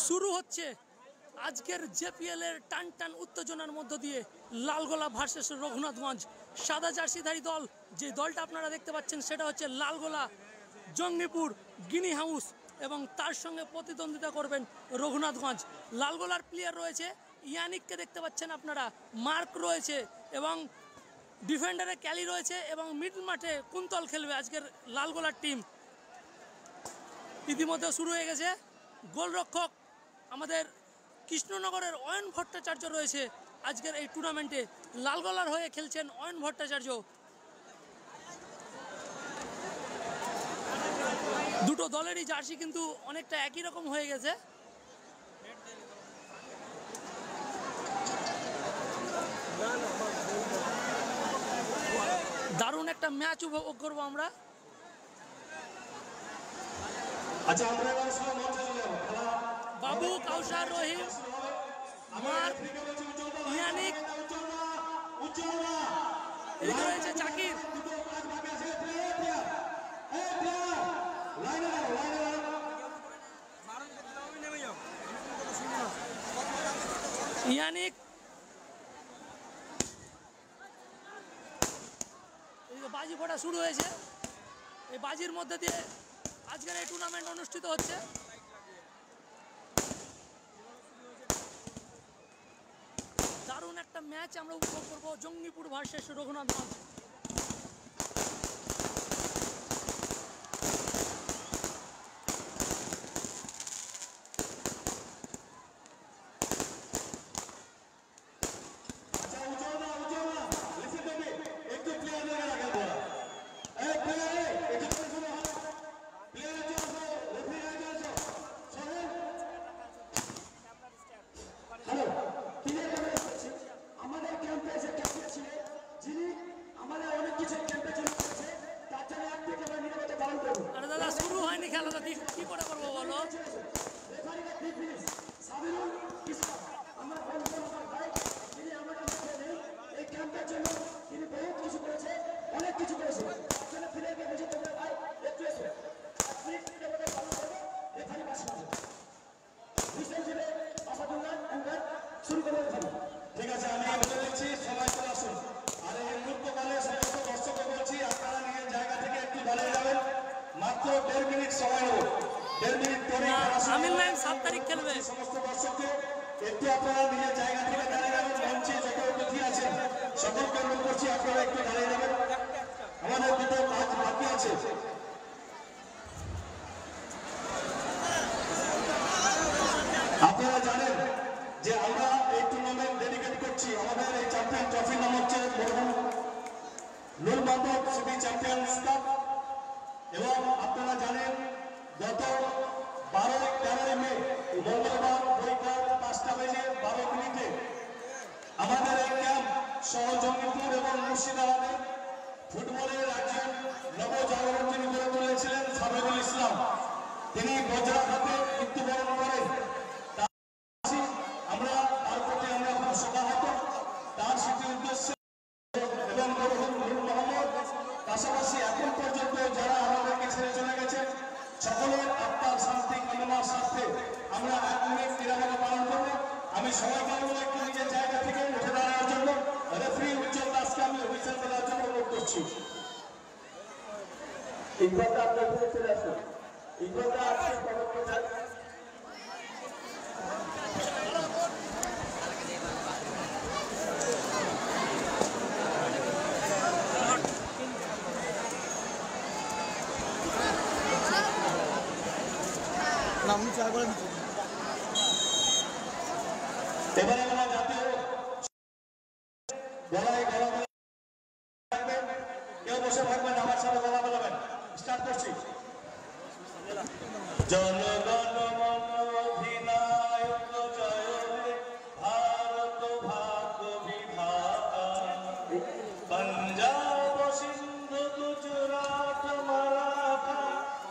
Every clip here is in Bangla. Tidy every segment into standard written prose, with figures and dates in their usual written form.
শুরু হচ্ছে আজকের জেপিএল এর টান টান উত্তেজনার মধ্য দিয়ে লালগোলা ভার্সেস রঘুনাথগঞ্জ। সাদা জার্সিধারী দল, যে দলটা আপনারা দেখতে পাচ্ছেন সেটা হচ্ছে লালগোলা জঙ্গিপুর গিনি হাউস, এবং তার সঙ্গে প্রতিদ্বন্দ্বিতা করবেন রঘুনাথগঞ্জ। লালগোলার প্লেয়ার রয়েছে ইয়ানিককে দেখতে পাচ্ছেন আপনারা, মার্ক রয়েছে এবং ডিফেন্ডারে ক্যালি রয়েছে, এবং মিডল মাঠে কুন্তল খেলবে আজকের লালগোলার টিম। ইতিমধ্যে শুরু হয়ে গেছে। গোলরক্ষক আমাদের কৃষ্ণনগরের অয়ন ভট্টাচার্য রয়েছে আজকের এই টুর্নামেন্টে। লালগোলার হয়ে খেলছেন অয়ন ভট্টাচার্য। দুটো দলেরই জার্সি কিন্তু অনেকটা একই রকম হয়ে গেছে। দারুণ একটা ম্যাচ উপভোগ করবো আমরা। বাবু, কাউসার, রহিম, মার্ক, ইয়ানিক, এদিকে রয়েছে জাকির। ইয়ানিক, এদিকে বাজি ফোটা শুরু হয়েছে। এই বাজির মধ্যে দিয়ে আজকের এই টুর্নামেন্ট অনুষ্ঠিত হচ্ছে। দারুণ একটা ম্যাচ আমরা উপভোগ করবো, জঙ্গিপুর ভার্সেস রঘুনাথগঞ্জ। আরে দাদা, শুরু হয়নি খেলা, তো কি করে করবো বলো? ঠিক আছে, আমি বলে দিচ্ছি, সবাই চলে আসুন। আর এই মুহূর্তকালে সমস্ত দর্শককে বলছি, আপনারা নিজের জায়গা থেকে একটু দাঁড়িয়ে যাবেন। মাত্র 1.5 মিনিট সময় নেব। 1.5 মিনিট পরে আমিন ম্যাম 7 তারিখ খেলবে। সমস্ত দর্শককে একটু আপনারা নিজের জায়গা থেকে দাঁড়িয়ে যাবেন। মঞ্চে যত অতিথি আছেন সকলকে অনুরোধ করছি আপনারা একটু দাঁড়িয়ে যাবেন। আমাদের দুটো কাজ বাকি আছে। আপনারা জানেন যে আমরা এই টুর্নামেন্ট ডেডিকেট করছি, আমাদের এই চ্যাম্পিয়ন ট্রফির নাম হচ্ছে নূর মোহাম্মদ সিটি চ্যাম্পিয়ন্স কাপ। এবং আপনারা জানেন গত 12-13 মে মঙ্গলবার বৈকাল 5:12 আমাদের এই ক্যাম্প সহ জঙ্গিপুর এবং মুর্শিদাবাদে ফুটবলের রাজ্যের নবজাগরণ যিনি গড়ে তুলেছিলেন সাবেরুল ইসলাম, তিনি বজ্রাঘাতে মৃত্যুবরণ করেন। আমরা তার প্রতি আমরা খুব শোকাহত। তার স্মৃতির উদ্দেশ্যে এবং নূর মোহাম্মদ, পাশাপাশি এখন পর্যন্ত যারা আমাদেরকে ছেড়ে চলে গেছে, সকলের আত্মার শান্তি কামনার স্বার্থে আমরা 1 মিনিট নিরাপত্তা পালন করব। আমি সবাইকে বলবো একটু নিজের জায়গা থেকে উঠে দাঁড়ানোর জন্য। রেফারি উজ্জ্বল দাসকে আমি অভিযান করার জন্য অনুরোধ করছি। ইকবালদা, আপনি এখানে চলে আসুন। ইকবালদা, আপনি পদক্ষেপ চান। এবারে আমরা জাতীয় গলায় গলা থাকবেন, কেউ বসে থাকবেন, আমার সাথে গলা বলাবেন। স্টার্ট করছি। জনগণ মন অধিনায়ক জয় হে, ভারত ভাগ্য বিধাতা, পঞ্জাব সিন্ধু গুজরাট মারাঠা,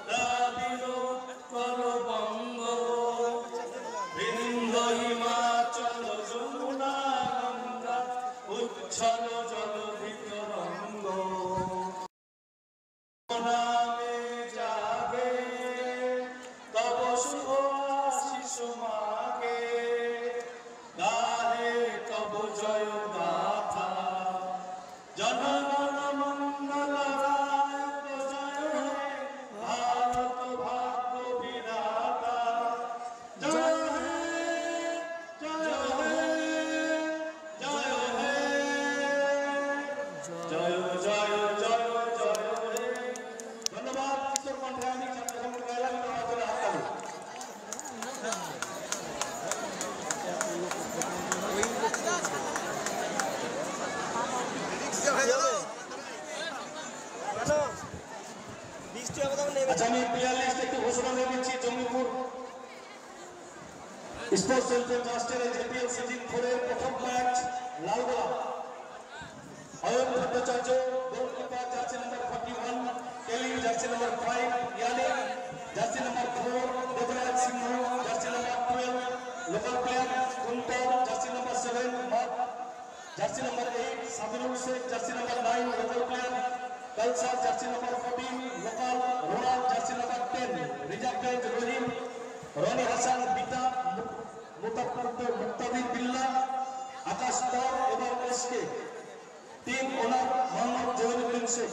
দ্রাবিড় উৎকল বঙ্গ, বিন্ধ্য হিমাচল যমুনা। আচ্ছা, আমি প্লেয়ার লিস্ট একটু ঘোষণা দিয়ে দিচ্ছি। জঙ্গিপুর স্পোর্টস সেন্টার ট্রাস্টের জেপিএল সিজন 4 এর প্রথম match Lalgola. Ayan Bhattacharya goalkeeper, jersey number 41, Kelly jersey number 5, Yanni jersey number 4, Debraj Singha jersey number 12, local player Kuntal jersey number 7, মাত jersey number 8, Sabirul Sheikh jersey number 9, local player কালসার জার্সি নাম্বার 14, লোকাল রোনাল জার্সি নাম্বার 10, রিজার্ভগঞ্জ রহিম, রনি হাসান বিতা, মুক্তাদির বিল্লাহ, আকাশ পর এবং SK. Team owner Mohammad Jahiruddin Sheikh.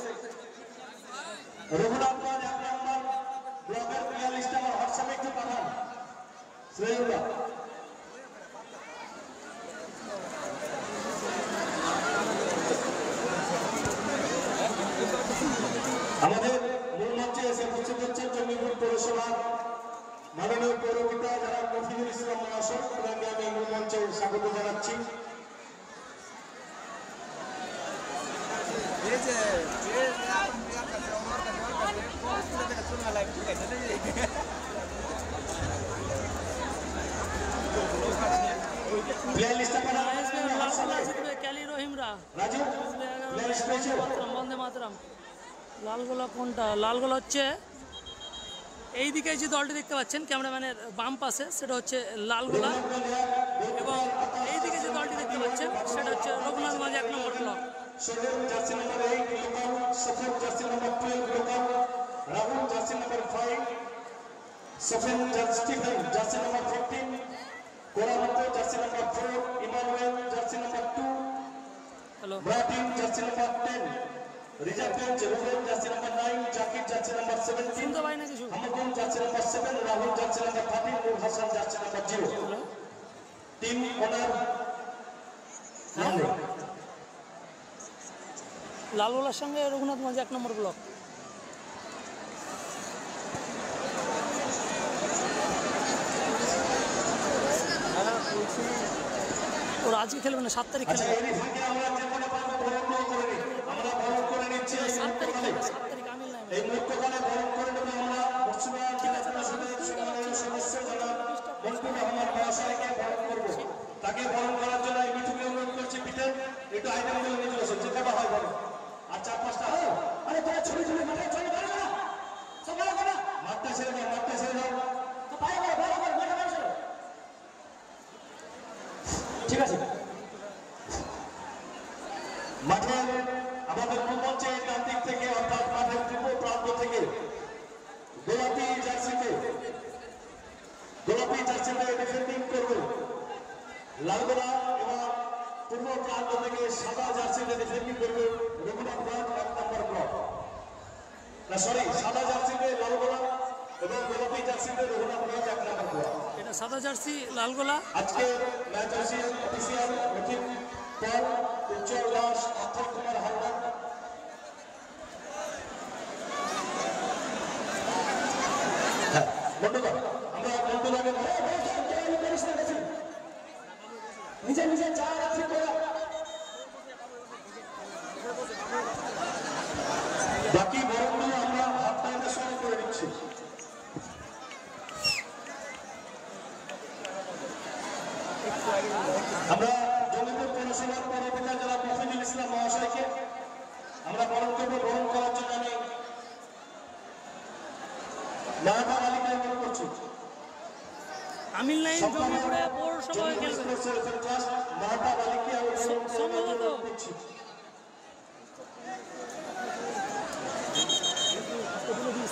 Raghunathganj 1 নম্বর ব্লকের প্লেয়ার লিস্ট আমার হোয়াটসঅ্যাপে একটু পাঠান। শ্রেয়ুল্লাহ আমাদের মূল মঞ্চে এসে উপস্থিত হচ্ছেন জঙ্গিপুর পৌরসভার মাননীয় পৌরপিতা যারা মফিজুল ইসলাম মহাশয়, ওনাকে আমি মূল মঞ্চে স্বাগত জানাচ্ছি। প্লেয়ার লিস্টটা পাঠান। ক্যালি রহিমরা, রাজু প্লেয়ার লিস্ট পেয়েছো? বন্দে মাতরম। লালগোলা কোনটা? লালগোলা হচ্ছে এইদিকে যে দলটি দেখতে পাচ্ছেন ক্যামেরাম্যানের বাম পাশে, সেটা হচ্ছে লালগোলা, এবং এইদিকে যে দলটি দেখতে পাচ্ছেন সেটা হচ্ছে রঘুনাথগঞ্জ 1 নম্বর block. Sohel jersey number 8 local, Safar jersey number 12 local, Rahul jersey number 5, সফেন স্টিফেন জার্সি নাম্বার 15, কোরামতো jersey number 4, Emmanuel jersey number 2, hello, ব্রাটিন জার্সি নাম্বার 10, রিজার্ভগঞ্জ Rubel jersey number 9, Zakir jersey number 17, শুনতে পাই না কিছু। Hamdul jersey number 7, Rahul jersey number 13, Noor Hasan jersey number 0। Team owner লালগোলার সঙ্গে রঘুনাথগঞ্জ 1 নম্বর ব্লক। ওরা আজকে খেলবে না, 7 তারিখ খেলবে। 7 তারিখ খেলবে, 7 তারিখ আমিল নাই। এই মুহূর্তকালে বরণ করে নেব আমরা পশ্চিমবঙ্গ জেলা পরিষদের সম্মানীয় সদস্য জনাব মনসুর রহমান মহাশয়কে বরণ করব। তাকে বরণ করার জন্য এই মিঠুকে অনুরোধ করছি, পিঠে একটু আইটেম গুলো নিয়ে চলে আসুন, যেটা হয় বরণ। আর 4-5টা আরে তোরা ছবি ছবি মাঠে চলে পারো না, সকাল করে মাঠটা ছেড়ে দাও, মাঠটা ছেড়ে দাও, তো পায়ে করে ভালো করে মাঠে মাঠে চলো। ঠিক আছে, মাঠে আমাদের মঞ্চে ডান দিক থেকে অর্থাৎ মাঠের পূর্ব প্রান্ত থেকে গোলাপি জার্সিতে ডিফেন্ডিং করবে লালগোলা, এবং পূর্ব প্রান্ত থেকে সাদা জার্সিতে ডিফেন্ডিং করবে রঘুনাথগঞ্জ 1 নম্বর ব্লক। না সরি, সাদা জার্সিতে লালগোলা এবং গোলাপি জার্সিতে রঘুনাথগঞ্জ 1 নম্বর ব্লক। এটা সাদা জার্সি লালগোলা। আজকে ম্যাচ অফিসিয়াল রকিব পল, উজ্জ্বল দাস, অক্ষয় কুমার হালদার। বন্ধুগণ, আমরা বন্ধুরাকে নিজে নিজে চা রাখি করে বাকি বরণগুলো আমরা হাত টাইমের সময় করে দিচ্ছি। আমরা জঙ্গিপুর পৌরসভার পৌরপিতা জেলা মফিজুল ইসলাম মহাশয়কে আমরা বরণ করবো। বরণ করার জন্য আমি মাহাতা আলীকে অনুরোধ করছি। আমিল নাই জঙ্গিপুরে পৌরসভায় খেলবে মাহাতা আলীকে আমি সম্ভবত। করছি।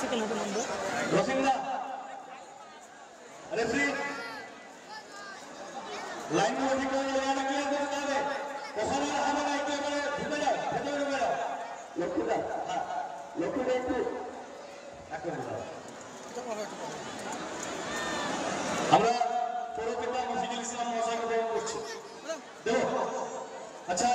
সেকেন্ড হাতে নাম্বার রফিন্দা রেফারি লাইন ঠিক করে লাইন ক্লিয়ার করতে হবে। ওখানে হবে না, একেবারে ঢুকে যাও, ভেতরে ঢুকে যাও। লক্ষ্মীদা, হ্যাঁ লক্ষ্মীদা একটু আমরা পৌরপিতা মফিজুল ইসলাম মহাশয়কে বরণ করছি। দেব আচ্ছা,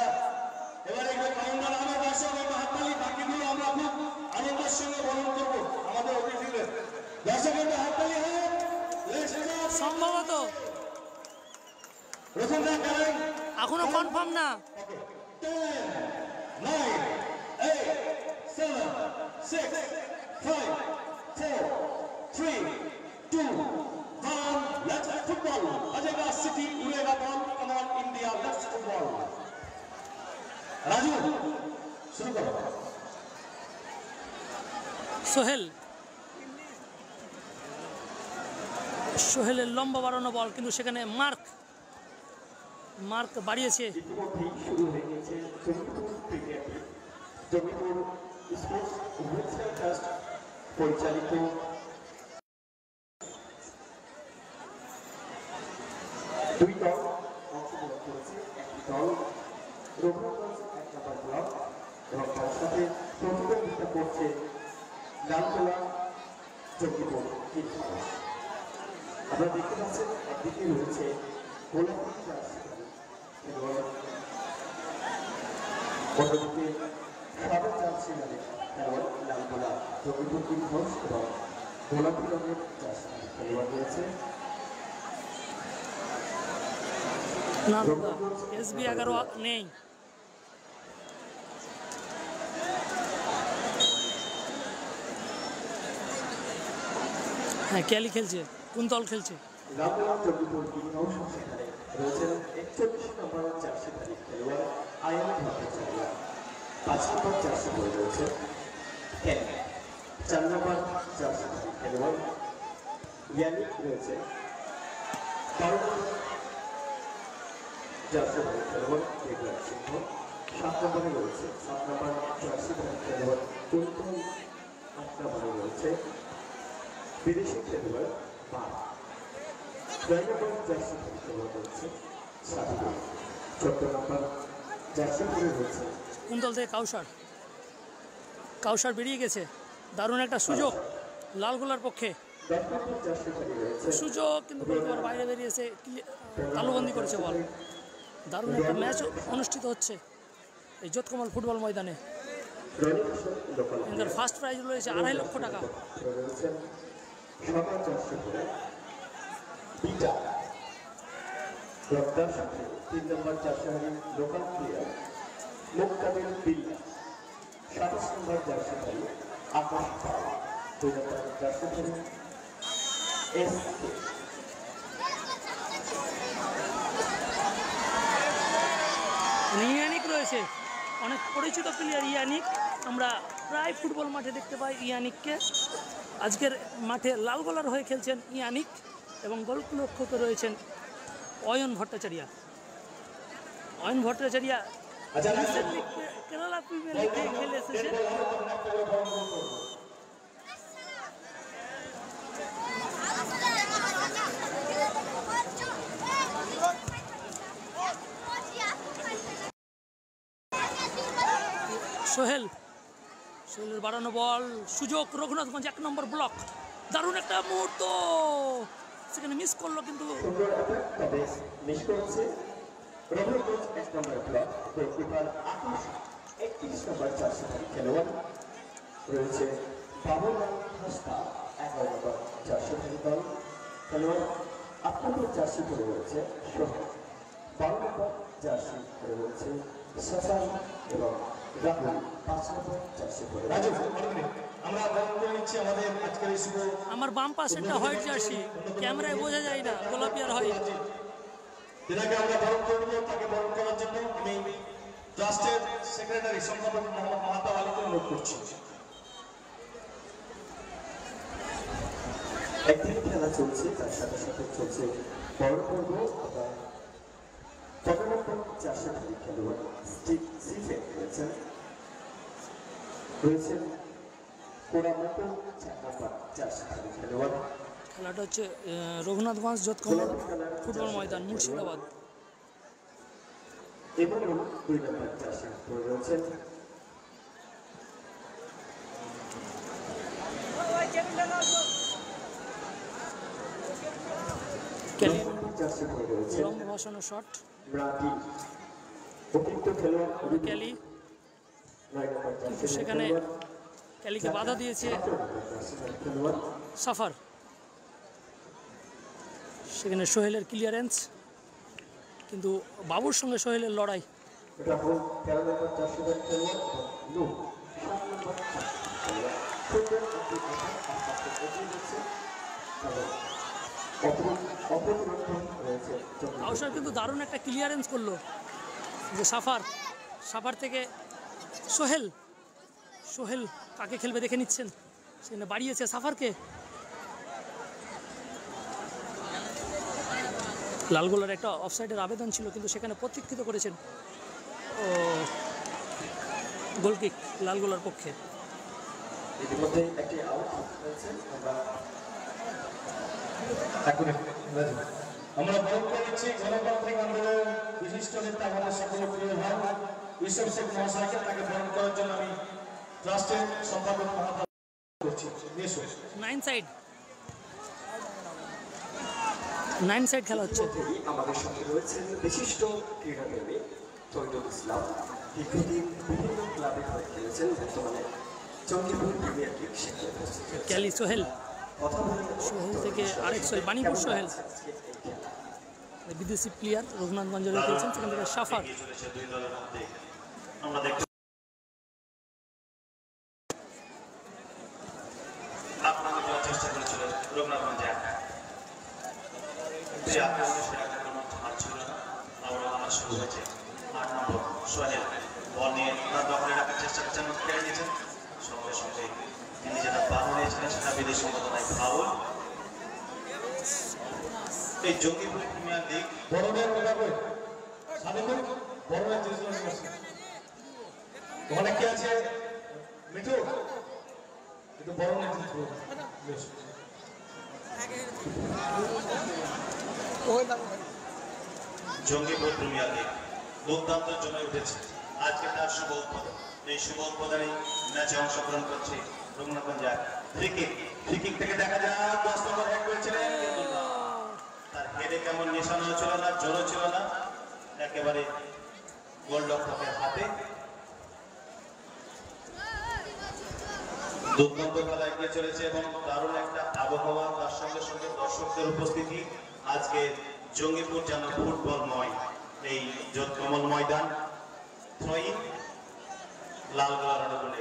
এবারে কাউন্টার আমার দর্শক হাততালি, বাকিগুলো আমরা খুব আনন্দের সঙ্গে বরণ করবো আমাদের অতিথিদের। দর্শকের হাততালি হয়। সম্ভবত রোশনদা কারেন্ট এখনো কনফার্ম না। 10 9 8 7 6 5 4 3 2 1 let's football Ajega city उड़ेगा ball come on India let's football Raju शुरू करो সোহেলের লম্বা বাড়ানো বল, কিন্তু সেখানে মার্ক বাড়িয়েছে। ইতিমধ্যেই শুরু হয়ে গেছে Jamipur cricket Jamipur sports welfare trust পরিচালিত দুই দল অংশগ্রহণ করেছে। একটি দল রঘুনাথগঞ্জ 1 নম্বর ব্লক এবং তার সাথে প্রতিদ্বন্দ্বিতা করছে লালগোলা জঙ্গিপুর 3 নম্বর। আমরা দেখতে পাচ্ছেন একদিকে রয়েছে গোলাপি জার্সি খেলোয়াড়, অন্যদিকে সাদা জার্সি খেলোয়াড় লালগোলা জঙ্গিপুর 3 নম্বর এবং গোলাপি রঙের জার্সি খেলোয়াড় রয়েছে। না SB 11 নেই। হ্যাঁ, ক্যালি খেলছে। কোন দল খেলছে? লালগোলা জঙ্গিপুর 3 নম্বর সেখানে রয়েছেন 41 নম্বর জার্সিধারী খেলোয়াড় আয়ান ভট্টাচার্য, 5 নম্বর জার্সি পরে রয়েছে কেন, 4 নম্বর জার্সিধারী খেলোয়াড় ইয়ানিক রয়েছে, 12 নম্বর জার্সিধারী খেলোয়াড় বেগলার সিংহ, 7 নম্বরে রয়েছে 7 নম্বর জার্সিধারী খেলোয়াড় কুন্তল, 8 নম্বরে রয়েছে বিদেশি খেলোয়াড় বার, 9 নম্বর জার্সি খেলোয়াড় রয়েছে সাবির, 14 নম্বর জার্সি পরে রয়েছে কোন দল থেকে? কাউসার বেরিয়ে গেছে। দারুণ একটা সুযোগ লালগোলার পক্ষে, 10 নম্বর জার্সি পরে রয়েছে সুযোগ, কিন্তু গোলকিপার বাইরে বেরিয়েছে, তালুবন্দি করেছে বল। দারুণ একটা ম্যাচ অনুষ্ঠিত হচ্ছে এই যোতকমল ফুটবল ময়দানে। এখানকার ফার্স্ট প্রাইজ রয়েছে 2.5 লক্ষ টাকা। রয়েছে সাদা জার্সি পরে পিটা, রক্তার সাথে 3 নম্বর জার্সি লোকাল প্লেয়ার মুক্তাদির বিল্লা, 27 নম্বর জার্সি আকাশ পাওয়া, 2 নম্বর জার্সি এসকে। ইয়ানিক রয়েছে, অনেক পরিচিত প্লেয়ার ইয়ানিক। আমরা প্রায় ফুটবল মাঠে দেখতে পাই ইয়ানিককে। আজকের মাঠে লালগোলার হয়ে খেলছেন ইয়ানিক এবং গোলরক্ষকে রয়েছেন অয়ন ভট্টাচার্য। কেরালা প্রিমিয়ার লিগে খেলে এসেছে। সোহেলের বাড়ানো বল, সুযোগ রঘুনাথগঞ্জ 1 নম্বর ব্লক। দারুণ একটা মুহূর্ত, সেখানে মিস করলো, কিন্তু তবে মিস করেছে রঘুনাথগঞ্জ 1 নম্বর ব্লক গোলকিপার আকাশ। 31 নম্বর জার্সিধারী খেলোয়াড় রয়েছে বাবুলাল হাসদা, 11 নম্বর জার্সিধারী দল খেলোয়াড়। 8 নম্বর জার্সি পরে রয়েছে সোহেল, 12 নম্বর জার্সি পরে রয়েছে সাসান এবং রাহুল, 5 নম্বর জার্সি পরে রাজু আমরা বল করে নিচ্ছি আমাদের আজকের এই শুভ আমার বাম পাশে একটা হোয়াইট জার্সি, ক্যামেরায় বোঝা যায় না, গোলাপি আর হোয়াইট। যেটাকে আমরা বরণ করব, তাকে বরণ করার জন্য আমি ট্রাস্টের সেক্রেটারি সম্পাদক মোহাম্মদ মাহাতাব আলীকে অনুরোধ করছি। একদিকে খেলা চলছে, তার সাথে সাথে চলছে বড় পর্ব। আবার 15 নম্বর জার্সিধারী খেলোয়াড় সিফে রয়েছেন কোরামতো, 4 নম্বর জার্সিধারী খেলোয়াড়। খেলাটা হচ্ছে রঘুনাথগঞ্জ যোতকমল ফুটবল ময়দান, মুর্শিদাবাদ। এবারও 2 নম্বর জার্সি পরে রয়েছেন জার্সি পরে রয়েছেন লম্বা ভাসানো শট, ব্রাটি। অতিরিক্ত খেলোয়াড় ক্যালি, 9 নম্বর জার্সি সেখানে ক্যালিকে বাধা দিয়েছে খেলোয়াড় সাফার। সেখানে সোহেলের ক্লিয়ারেন্স, কিন্তু বাবুর সঙ্গে সোহেলের লড়াই। এটা হল 13 নম্বর জার্সিধারী খেলোয়াড় নূর, 7 নম্বর সুন্দর একটি আস্তে এগিয়ে যাচ্ছে এবং অপরপক্ষ রয়েছে কাউসার কিন্তু দারুণ একটা ক্লিয়ারেন্স করলো, যে সাফার থেকে সোহেল কাকে খেলবে দেখে নিচ্ছেন, সেখানে বাড়িয়েছে সাফারকে। লালগোলার একটা অফসাইডের আবেদন ছিল, কিন্তু সেখানে প্রতীক্ষিত করেছেন ও গোলকিক লালগোলার পক্ষে। ইতিমধ্যে একটি আউট হয়েছে। আমরা বরণ করে নিচ্ছি গণতান্ত্রিক আন্দোলন বিশিষ্ট নেতা আমাদের সকলের প্রিয় ভাই ইউসুফ শেখ মহাশয়কে, তাকে বরণ করার জন্য আমি ট্রাস্টের সম্পাদক মহোদয় করছি। নাইন সাইড খেলা হচ্ছে। আমাদের সঙ্গে রয়েছেন বিশিষ্ট ক্রীড়াপ্রেমী তৈদুল ইসলাম, দীর্ঘদিন বিভিন্ন ক্লাবে হয়ে খেলেছেন, বর্তমানে চণ্ডীপুর প্রিমিয়ার লিগ সেখানে উপস্থিত হয়েছেন। ক্যালি সোহেল সোহেল থেকে আরেক সোহেল, বাণীপুর সোহেল, বিদেশি প্লেয়ার রঘুনাথগঞ্জে খেলছেন, সেখান থেকে সাফার। চেষ্টা করেছিলেন রঘুনাথগঞ্জে, শুরু হয়েছে 8 নম্বর সোহেল বল নিয়ে তার দখলে রাখার চেষ্টা করছেন, কেড়ে নিয়েছেন, সঙ্গে সঙ্গে তিনি যেটা বাদ নিয়েছিলেন সেটা বিদেশি মতনায় ফাউল। এই জঙ্গিপুর প্রিমিয়ার লিগ বড়দের ওখানে কি আছে মিঠু, কিন্তু বড় জঙ্গিপুর প্রিমিয়ার লিগ দুর্দান্ত জমে উঠেছে। আজকে তার শুভ উদ্বোধন, এই শুভ উদ্বোধনে ম্যাচে অংশগ্রহণ করছে রঘুনাথগঞ্জ। ফ্রি কিক থেকে দেখা যায় 10 নম্বর হেড করেছিলেন, কিন্তু তার হেডে কেমন নিশানা ছিল না, জোরও ছিল না, একেবারে গোলরক্ষকের হাতে। দুর্দান্ত খেলা এগিয়ে চলেছে এবং দারুণ একটা আবহাওয়া, তার সঙ্গে সঙ্গে দর্শকদের উপস্থিতি। আজকে জঙ্গিপুর যেন ফুটবলময় এই কমল ময়দান। থ্রোইন লালগোলা রণবলে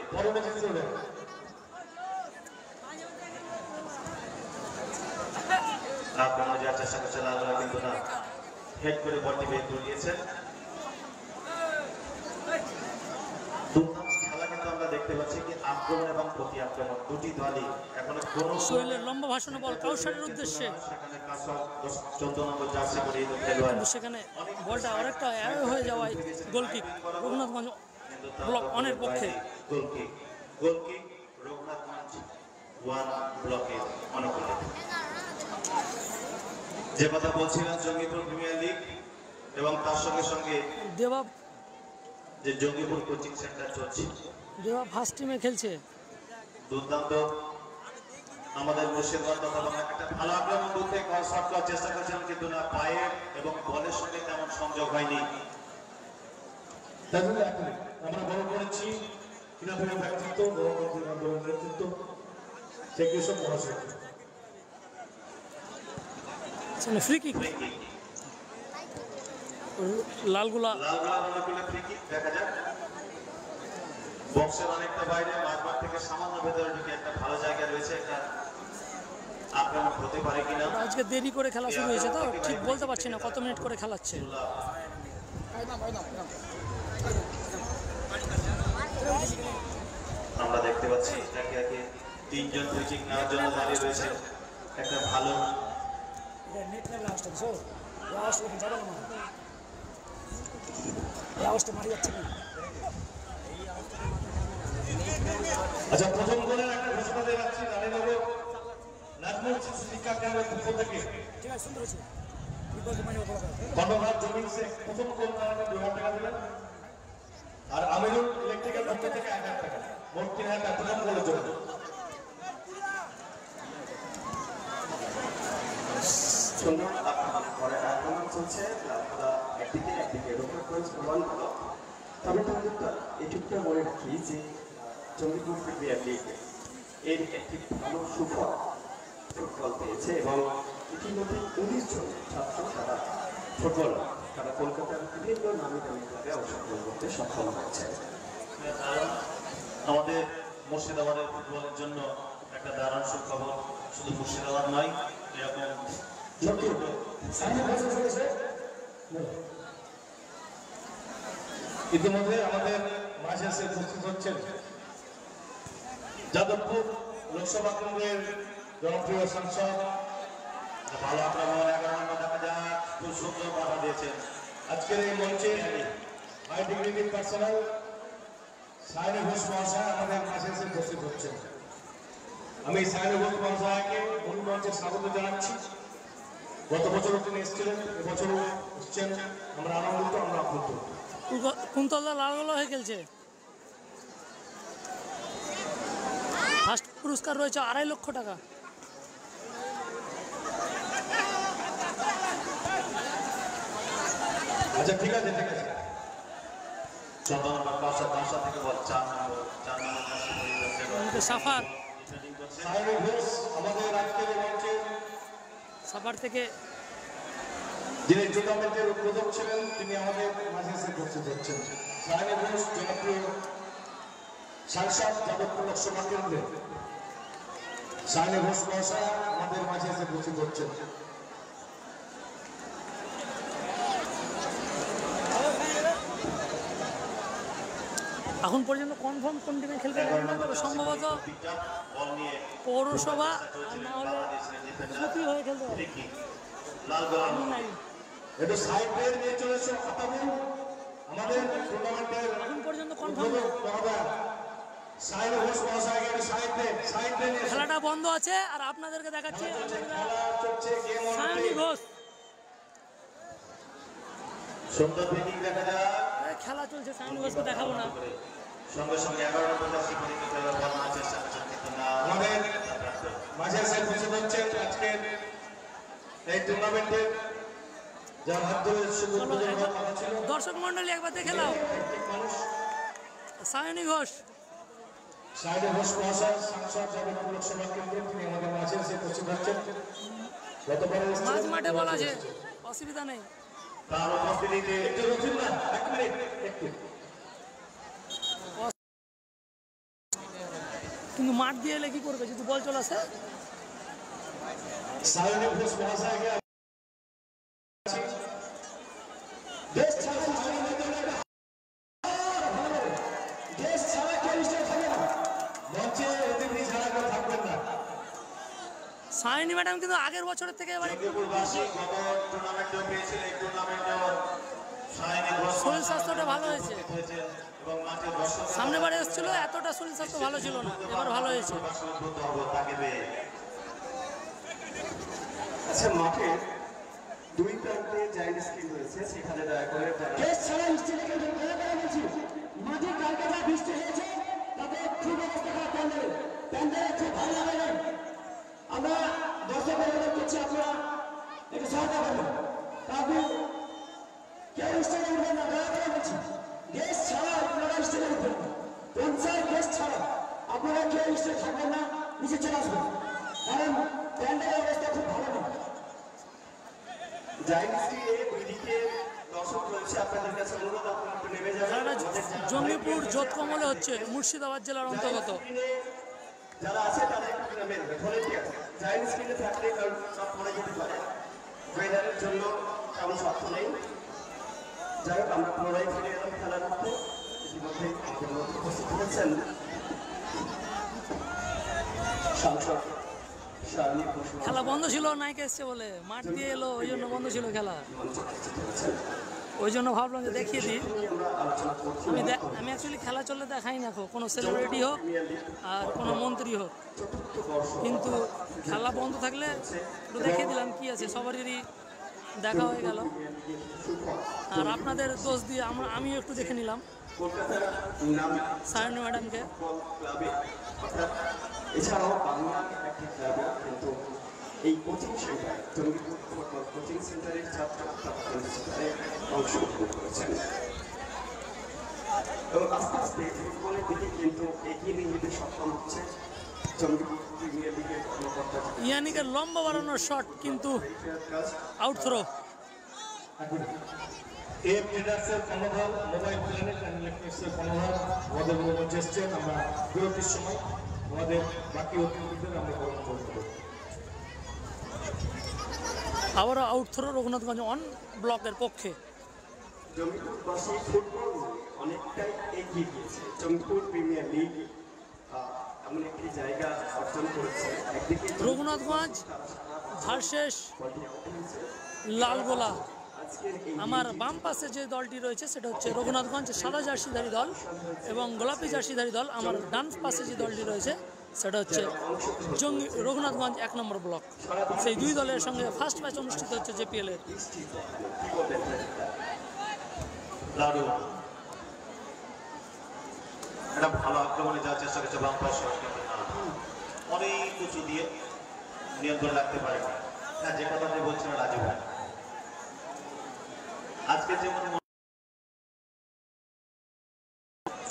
আক্রমণে যাওয়ার চেষ্টা করছে লালগোলা, কিন্তু না, হেড করে বলটি বের করে দিয়েছেন। খেলা কিন্তু আমরা দেখতে পাচ্ছি কি আক্রমণ এবং প্রতি আক্রমণ দুটি দলই এখনো কোনো সোহেলের লম্বা ভাষণ বল কাউসারের উদ্দেশ্যে, সেখানে কাউসার 14 নম্বর জার্সি পরে খেলোয়াড়, কিন্তু সেখানে বলটা অনেকটা অ্যাওয়ে হয়ে যাওয়ায় গোলকিক রঘুনাথগঞ্জ ব্লক অনের পক্ষে। গোলকিক রঘুনাথগঞ্জ 1 ব্লকের অনুকূলে। যে কথা বলছিলাম জঙ্গিপুর প্রিমিয়ার লিগ এবং তার সঙ্গে সঙ্গে দেবা, যে জঙ্গিপুর কোচিং সেন্টার চলছে, দেবা ফার্স্ট টিমে খেলছে, দুর্দান্ত আমাদের মুর্শিদাবাদ তথা একটা ভালো আক্রমণ করতে শট করার চেষ্টা করেছেন, কিন্তু না, পায়ের এবং বলের সঙ্গে তেমন সংযোগ হয়নি। আমরা বড় করেছি ক্রীড়াপ্রেমী ব্যক্তিত্ব, গণতান্ত্রিক আন্দোলনের নেতৃত্ব শেখ ইউসুফ মহাশয়। Free kick Lalgola free kick দেখা যাক, বক্সের অনেকটা বাইরে, মাঝমাঠ থেকে সামান্য ভেতরে ঢুকে একটা ভালো জায়গা রয়েছে, একটা আক্রমণ হতে পারে কিনা। আজকে দেরি করে খেলা শুরু হয়েছে, তো ঠিক বলতে পারছি না কত মিনিট করে খেলাচ্ছে। আমরা দেখতে পাচ্ছি একে একে 3 জন ফ্রি কিক নেওয়ার জন্য দাঁড়িয়ে রয়েছে। একটা ভালো আচ্ছা, প্রথম গোলের একটা ঘোষণা দিয়ে রাখছি রানীনগর নাজমুল শিক্ষা কেন্দ্রের পক্ষ থেকে কর্ণধার জমিন শেখ প্রথম গোল করার 2,000 টাকা দিলেন, আর আমিরুল ইলেকট্রিক্যাল পক্ষ থেকে 1,000 টাকা, মোট 3,000 টাকা প্রথম গোলের জন্য। সুন্দর পরে আক্রমণ চলছে, একদিকে রঘুনাথগঞ্জ প্রমাণ হলো। তবে এটুকুটা মনে রাখি যে জঙ্গিপুর প্রিমিয়ার লিগ এর একটি ভালো সুফল ফুটবল পেয়েছে এবং ইতিমধ্যে 19 জন ছাত্র তারা ফুটবলার, তারা কলকাতার বিভিন্ন নামী দামি ক্লাবে অংশগ্রহণ করতে সক্ষম হয়েছে। আমাদের মুর্শিদাবাদের ফুটবলের জন্য একটা দারুণ সুখবর। শুধু মুর্শিদাবাদ নয়, এরকম ইতিমধ্যে আমাদের মাঝে এসে উপস্থিত হচ্ছেন যাদবপুর লোকসভা কেন্দ্রের জনপ্রিয় সাংসদ ভালো আক্রমণ, 11 নম্বর দেখা যাক, খুব সুন্দর বাধা দিয়েছেন। আজকের এই মঞ্চে high degree personal Sayani Ghosh মহাশয় আমাদের মাঝে এসে উপস্থিত হচ্ছেন। আমি সায়নী ঘোষ মহাশয়কে মূল মঞ্চে স্বাগত জানাচ্ছি। গত বছরও তিনি এসেছিলেন, এবছরও এসছেন। আমরা আনন্দিত, আমরা আপ্লুত। কুন্তলদা লালগোলা হয়ে খেলছে। ফার্স্ট পুরস্কার রয়েছে 2.5 লক্ষ টাকা। আচ্ছা ঠিক আছে, ঠিক আছে। 14 নম্বর কাউসার থেকে বল, 4 নম্বর সাফার সায়নী ঘোষ আমাদের আজকের এই মঞ্চে সাফার থেকে যিনি টুর্নামেন্টের উদ্বোধক ছিলেন, তিনি আমাদের মাঝে এসে উপস্থিত হচ্ছেন। সায়নী ঘোষ জনপ্রিয় সাংসদ যাদবপুর লোকসভা কেন্দ্রে সায়নী ঘোষ মহাশয় আমাদের মাঝে এসে উপস্থিত হচ্ছেন। এখন পর্যন্ত কনফার্ম কোন টিমে খেলতে পারবে না, তবে সম্ভবত বল নিয়ে পৌরসভা আর না হলে সুতি হয়ে খেলতে পারবে। লাল গোলা একটু সাইড বের নিয়ে চলে এসো আতাবুল। আমাদের টুর্নামেন্টের এখন পর্যন্ত কনফার্ম মহোদয় সায়নী ঘোষ মহাশয়কে একটু সাইড বের নিয়ে এসো। খেলাটা বন্ধ আছে আর আপনাদেরকে দেখাচ্ছি খেলা চলছে, গেম সায়নী ঘোষ। সুন্দর ফিল্ডিং দেখা যাক, খেলা চলছে, সায়নী ঘোষকে দেখাবো না। সঙ্গে সঙ্গে 11 নম্বর জার্সি পরিহিত খেলোয়াড় বল মাঝের সাথে সাথে না আমাদের মাঝে এসে উপস্থিত হচ্ছেন আজকের এই টুর্নামেন্টের যার হাত ধরে শুভ উদ্বোধন হওয়ার কথা ছিল। দর্শক মন্ডলী একবার দেখে নাও মানুষ সায়নী ঘোষ। সায়নী ঘোষ মহাশয় সাংসদ যাদবপুর লোকসভা কেন্দ্র, তিনি আমাদের মাঝে এসে উপস্থিত হচ্ছেন। গতবারে মাঝ মাঠে বল আছে, অসুবিধা নেই। তার উপস্থিতিতে একটু রুটিন না, এক মিনিট একটু। কিন্তু মাঠ দিয়ে এলে কি করবে যদি বল চলে আসে? সায়নী ঘোষ মহাশয়কে দেশ ছাড়া দেশ ছাড়া কেউ নিশ্চয় থাকে না, মঞ্চে অতিথি ছাড়া কেউ থাকবেন না। সায়নী ম্যাডাম কিন্তু আগের বছরের থেকে এবার একটু জঙ্গিপুরবাসী গত টুর্নামেন্টেও পেয়েছিল, এই টুর্নামেন্টেও সায়নী ঘোষ শরীর স্বাস্থ্যটা ভালো হয়েছে। হয়েছে এবং মাঠে দর্শক সামনে বারে এসেছিল, এতটা শরীর স্বাস্থ্য ভালো ছিল না, এবার ভালো হয়েছে। উদ্বুদ্ধ হবে তাকে পেয়ে। আচ্ছা, মাঠের দুই প্রান্তে জায়গা স্ক্রিন রয়েছে, সেখানে দয়া করে দেশ ছাড়া স্টেডিয়ামে খেলা করা বলছি। মাঠে কালকে যা বৃষ্টি হয়েছে তাতে খুব অবস্থা খারাপ প্যান্ডেলের খুব ভালো লাগে না। আমরা দর্শকের অনুরোধ করছি আপনারা একটু সহায়তা করবেন। কাকু কেউ স্টেডিয়ামে উঠবেন না, দয়া করে বলছি। দেশ ছাড়া আপনারা স্টেডিয়ামে উঠবেন না, পঞ্চায়েত দেশ ছাড়া আপনারা কেউ স্টেডিয়ামে থাকবেন না, নিচে চলে আসবেন, কারণ প্যান্ডেলের অবস্থা খুব ভালো না। জায়গা স্ক্রিনে দুই দিকে দর্শক রয়েছে, আপনাদের কাছে অনুরোধ আপনারা একটু নেমে খেলাটা যাবেন। জঙ্গিপুর যোধকমলে হচ্ছে, মুর্শিদাবাদ জেলার অন্তর্গত। যারা আছে তারা একটু নেমে যাবে, ভলেন্টিয়ার জায়গা স্ক্রিনে থাকলে কারণ সব পড়ে যেতে পারে, ওয়েদারের জন্য তেমন স্বার্থ নেই। যাই হোক, আমরা পুনরায় ফিরে এলাম খেলার মধ্যে। ইতিমধ্যে আমাদের মধ্যে উপস্থিত হয়েছেন সাংসদ সায়নী ঘোষ খেলা বন্ধ ছিল, নায়িকা এসছে বলে মাঠ দিয়ে এলো, ওই জন্য বন্ধ ছিল খেলা। ওই জন্য ভাবলাম যে দেখিয়ে দিই। আমরা আলোচনা করছি। আমি অ্যাকচুয়ালি খেলা চললে দেখাই না, কোনো সেলিব্রিটি হোক আর কোনো মন্ত্রী হোক, কিন্তু খেলা বন্ধ থাকলে একটু দেখিয়ে দিলাম কি আছে, সবারই দেখা হয়ে গেল। আর আপনাদের দোষ দিয়ে আমিও একটু দেখে নিলাম কলকাতার নাম সায়নী ম্যাডামকে। ক্লাবে, অর্থাৎ এছাড়াও বাংলার একটি ক্লাবে কিন্তু এই coaching centre Jangipur football coaching সেন্টারের ছাত্র সেখানে অংশগ্রহণ করেছেন এবং আস্তে আস্তে ফুটবলের দিকে কিন্তু এগিয়ে নিয়ে যেতে সক্ষম হচ্ছে জঙ্গিপুর প্রিমিয়ার লিগের কর্মকর্তা ইয়ানিকের লম্বা বাড়ানোর শট কিন্তু আউট থ্রো। এম ট্রেডার্সের কর্ণধার, মোবাইল প্ল্যানেট অ্যান্ড ইলেকট্রনিক্সের কর্ণধার আমাদের মধ্যে এসছেন। আমরা বিরতির সময় আমাদের বাকি অতিথিদের আমরা গ্রহণ করব। আবারও আউট থ্রো রঘুনাথগঞ্জ অন ব্লকের পক্ষে। জঙ্গিপুরবাসী ফুটবল অনেকটাই এগিয়ে গিয়েছে। জঙ্গিপুর প্রিমিয়ার লিগ এমন একটি জায়গা অর্জন করেছে। একদিকে রঘুনাথগঞ্জ ভার্সেস লালগোলা। আমার বাম পাশে যে দলটি রয়েছে সেটা হচ্ছে রঘুনাথগঞ্জ সাদা জার্সিধারী দল এবং গোলাপি জার্সিধারী দল। আমার ডান পাশে যে দলটি রয়েছে সেটা হচ্ছে রঘুনাথগঞ্জ 1 নম্বর ব্লক। সেই দুই দলের সঙ্গে ফার্স্ট ম্যাচ অনুষ্ঠিত হচ্ছে জেপিএল এর। দারুণ একটা ভালো আক্রমণে যাওয়ার চেষ্টা করছে বাম পাশে, কিন্তু না, অনেক উঁচু দিয়ে নিয়ন্ত্রণ রাখতে পারে। হ্যাঁ, যে কথা আপনি বলছেন রাজু ভাই, আজকে যেমন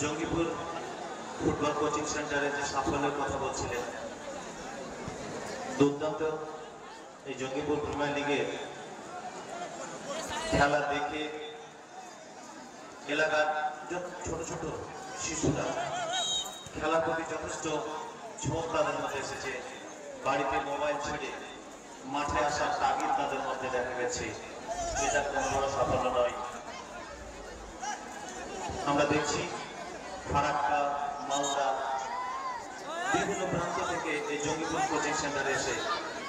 জঙ্গিপুর ফুটবল কোচিং সেন্টারে যে সাফল্যের কথা বলছিলেন, দুর্দান্ত এই জঙ্গিপুর প্রিমিয়ার লিগে খেলা দেখে এলাকার ছোট ছোট শিশুরা খেলার প্রতি যথেষ্ট ঝোঁক তাদের মধ্যে এসেছে। বাড়িতে মোবাইল ছেড়ে মাঠে আসার তাগিদ তাদের মধ্যে দেখা গেছে। এটা কোনো বড় সাফল্য নয়। আমরা দেখছি ফারাক্কা, মালদা, বিভিন্ন প্রান্ত থেকে এই জঙ্গিপুর কোচিং সেন্টারে এসে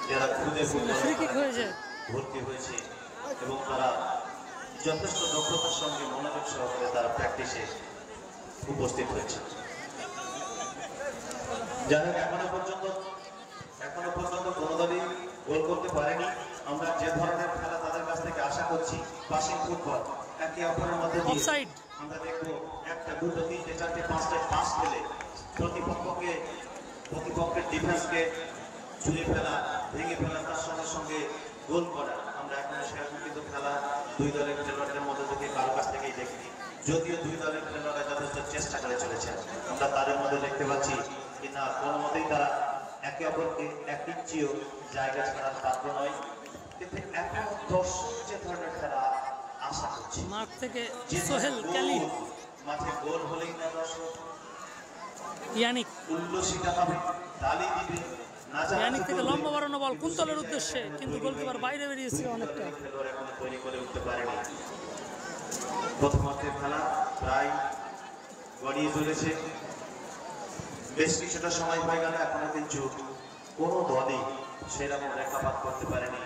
যারা খুদে ভর্তি হয়েছে এবং তারা যথেষ্ট দক্ষতার সঙ্গে মনোযোগ সহকারে তারা প্র্যাকটিসে উপস্থিত হয়েছে। যারা এখনো পর্যন্ত কোনো দলই গোল করতে পারেনি। আমরা যে ধরনের খেলা তাদের কাছ থেকে আশা করছি, পাসিং ফুটবল, একে অপরের মধ্যে দিয়ে আমরা দেখবো 1, 2, 3, 4, 5টা পাস পেলে প্রতিপক্ষের ডিফেন্সকে ছুঁড়ে ফেলা, ভেঙে ফেলা, তার সঙ্গে সঙ্গে গোল করা। আমরা এখন সেরকম কিন্তু খেলা দুই দলের খেলোয়াড়দের মধ্যে থেকে কারো কাছ থেকেই দেখিনি। যদিও দুই দলের খেলোয়াড়রা যথেষ্ট চেষ্টা করে চলেছেন, আমরা তাদের মধ্যে দেখতে পাচ্ছি কি না কোনো মতেই তারা একে অপরকে এক ইঞ্চিও জায়গা ছাড়ার পাত্র নয়। কিন্তু এখন দর্শক যে ধরনের খেলা আশা করছি মাঠ থেকে সোহেল ক্যালি, মাঠে গোল হলেই না দর্শক ইয়ানিক উল্লসিত হবে, তালি দিবে। ইয়ানিক থেকে লম্বা বাড়ানো বল কুন্তলের উদ্দেশ্যে, কিন্তু গোলকিপার বাইরে বেরিয়েছে অনেকটা। খেলোয়াড় এখনো তৈরি করে উঠতে পারেনি। প্রথমার্ধের খেলা প্রায় গড়িয়ে চলেছে, বেশ কিছুটা সময় হয়ে গেল, এখনো কিন্তু কোনো দলই সেরকম রেখাপাত করতে পারেনি।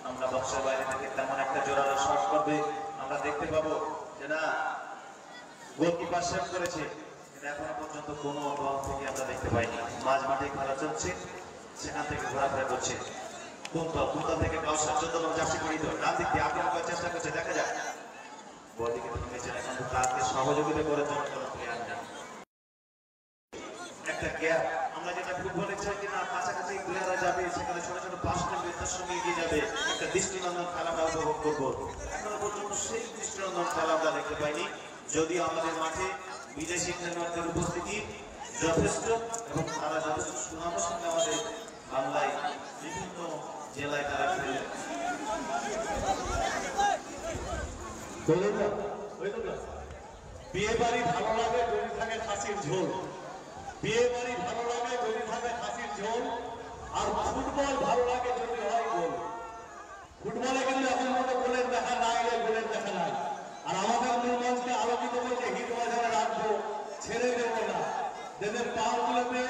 আমরা বক্সের বাইরে থেকে তেমন একটা জোরালো শট করবে আমরা দেখতে পাবো যে না, গোলকিপার সেভ করেছে, এটা এখনো পর্যন্ত কোনো দল থেকে আমরা দেখতে পাইনি। মাঝ মাঠে খেলা চলছে, সেখান থেকে ঘোরাফেরা করছে কুন্তল থেকে কাউসার 14 নম্বর জার্সি পরিহিত ডান দিক দিয়ে আক্রমণ করার চেষ্টা করছে, দেখা যাক। বল দিকে থেমেছেন, এখন তাকে সহযোগিতা করে কোনো প্লেয়ার নেই। একটা গ্যাপ, আমরা যেটা ফুটবলে চাই কিনা কাছাকাছি প্লেয়াররা যাবে, সেখানে ছোট ছোট পাস করবে, তার সঙ্গে এগিয়ে যাবে, একটা দৃষ্টিনন্দন খেলা আমরা উপভোগ করবো। এখনো পর্যন্ত সেই দৃষ্টিনন্দন খেলা আমরা দেখতে পাইনি, যদিও আমাদের মাঠে বিদেশি খেলোয়াড়দের উপস্থিতি যথেষ্ট এবং তারা যথেষ্ট সুনামের সঙ্গে আমাদের বাংলায় বিভিন্ন জেলায় তারা খেলে। বিয়ে বাড়ি ভালো লাগে যদি থাকে খাসির ঝোল, বিয়ে বাড়ি ভালো লাগে যদি থাকে খাসির ঝোল, আর ফুটবল ভালো লাগে যদি হয় গোল। ফুটবলে কিন্তু এখন মতো গোলের দেখা নাই, গোলের দেখা নাই। আর আমাদের মূলমঞ্চকে আলোকিত করছে হিট বাজারে রাখবো, ছেড়ে দেবো না। যাদের পাওয়ারগুলোতে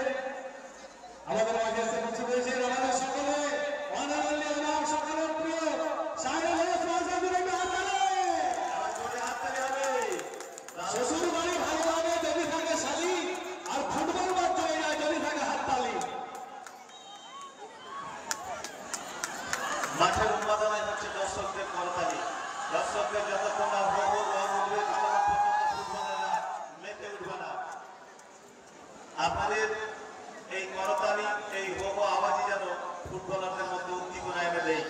আমাদের মাঝে এসে কিছু রয়েছে আমাদের সকলে অনারল্য আমার সকলের প্রিয় সাহেব শ্বশুর বাড়ি ভালো লাগে যদি থাকে শালি, আর ফুটবল বাদ চলে যায় যদি থাকে হাততালি। মাঠের উন্মাদনায় হচ্ছে দর্শকদের করতালি। দর্শকদের যতক্ষণ না হো হো রং উঠবে ততক্ষণ পর্যন্ত ফুটবলেরা মেতে উঠবে না। আপনাদের এই করতালি, এই হো হো আওয়াজই যেন ফুটবলারদের মধ্যে উদ্দীপনা এনে দেয়।